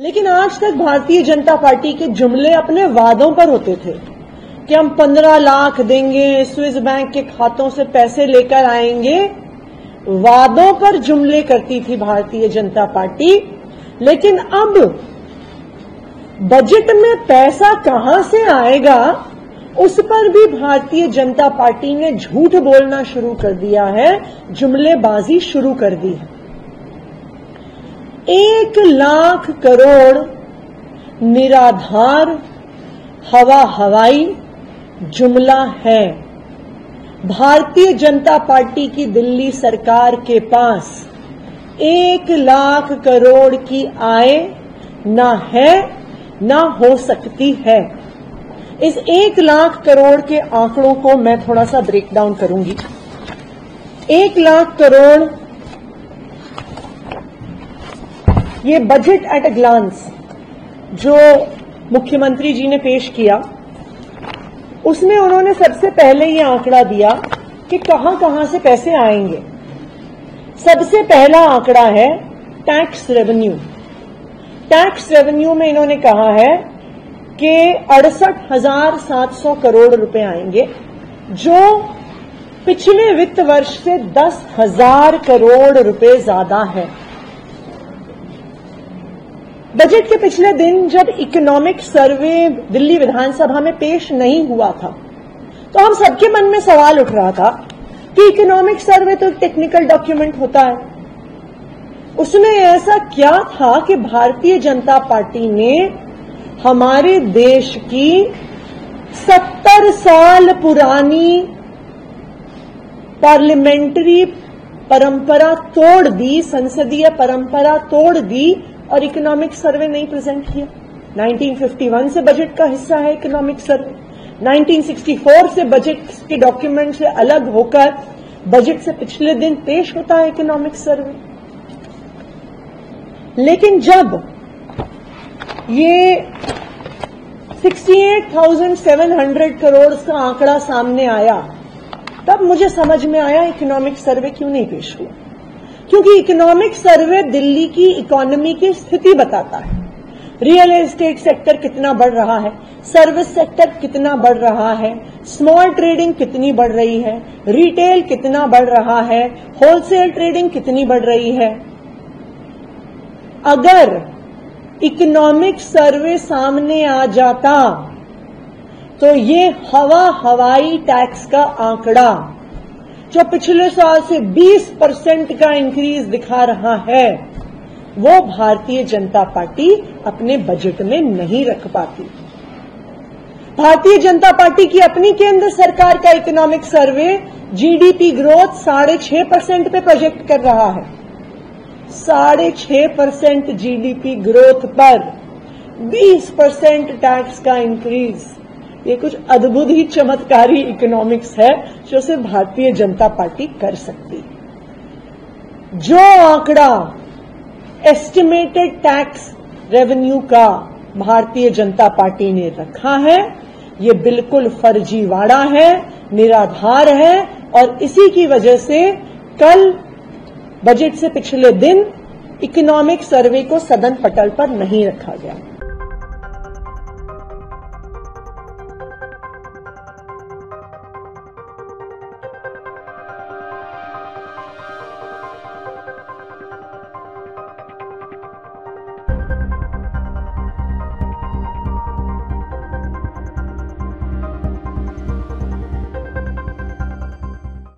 लेकिन आज तक भारतीय जनता पार्टी के जुमले अपने वादों पर होते थे कि हम 15 लाख देंगे, स्विस बैंक के खातों से पैसे लेकर आएंगे। वादों पर जुमले करती थी भारतीय जनता पार्टी, लेकिन अब बजट में पैसा कहां से आएगा उस पर भी भारतीय जनता पार्टी ने झूठ बोलना शुरू कर दिया है, जुमलेबाजी शुरू कर दी है। 1 लाख करोड़ निराधार हवा हवाई जुमला है। भारतीय जनता पार्टी की दिल्ली सरकार के पास 1 लाख करोड़ की आय ना है ना हो सकती है। इस 1 लाख करोड़ के आंकड़ों को मैं थोड़ा सा ब्रेक डाउन करूंगी। 1 लाख करोड़, ये बजट एट अ ग्लांस जो मुख्यमंत्री जी ने पेश किया, उसमें उन्होंने सबसे पहले ये आंकड़ा दिया कि कहां कहां से पैसे आएंगे। सबसे पहला आंकड़ा है टैक्स रेवेन्यू। टैक्स रेवेन्यू में इन्होंने कहा है कि 68,700 करोड़ रुपए आएंगे, जो पिछले वित्त वर्ष से 10,000 करोड़ रुपए ज्यादा है। बजट के पिछले दिन जब इकोनॉमिक सर्वे दिल्ली विधानसभा में पेश नहीं हुआ था, तो हम सबके मन में सवाल उठ रहा था कि इकोनॉमिक सर्वे तो एक टेक्निकल डॉक्यूमेंट होता है, उसमें ऐसा क्या था कि भारतीय जनता पार्टी ने हमारे देश की 70 साल पुरानी पार्लियामेंट्री परंपरा तोड़ दी, संसदीय परंपरा तोड़ दी और इकोनॉमिक सर्वे नहीं प्रेजेंट किया। 1951 से बजट का हिस्सा है इकोनॉमिक सर्वे। 1964 से बजट के डॉक्यूमेंट से अलग होकर बजट से पिछले दिन पेश होता है इकोनॉमिक सर्वे। लेकिन जब ये 68,700 करोड़ का आंकड़ा सामने आया, तब मुझे समझ में आया इकोनॉमिक सर्वे क्यों नहीं पेश हुआ। क्योंकि इकोनॉमिक सर्वे दिल्ली की इकोनॉमी की स्थिति बताता है। रियल एस्टेट सेक्टर कितना बढ़ रहा है, सर्विस सेक्टर कितना बढ़ रहा है, स्मॉल ट्रेडिंग कितनी बढ़ रही है, रिटेल कितना बढ़ रहा है, होलसेल ट्रेडिंग कितनी बढ़ रही है। अगर इकोनॉमिक सर्वे सामने आ जाता तो ये हवा हवाई टैक्स का आंकड़ा जो पिछले साल से 20% का इंक्रीज दिखा रहा है, वो भारतीय जनता पार्टी अपने बजट में नहीं रख पाती। भारतीय जनता पार्टी की अपनी केंद्र सरकार का इकोनॉमिक सर्वे जीडीपी ग्रोथ 6.5% पे प्रोजेक्ट कर रहा है। 6.5% जीडीपी ग्रोथ पर 20% टैक्स का इंक्रीज, ये कुछ अद्भुत ही चमत्कारी इकोनॉमिक्स है जो सिर्फ भारतीय जनता पार्टी कर सकती। जो आंकड़ा एस्टिमेटेड टैक्स रेवेन्यू का भारतीय जनता पार्टी ने रखा है, ये बिल्कुल फर्जीवाड़ा है, निराधार है, और इसी की वजह से कल बजट से पिछले दिन इकोनॉमिक सर्वे को सदन पटल पर नहीं रखा गया।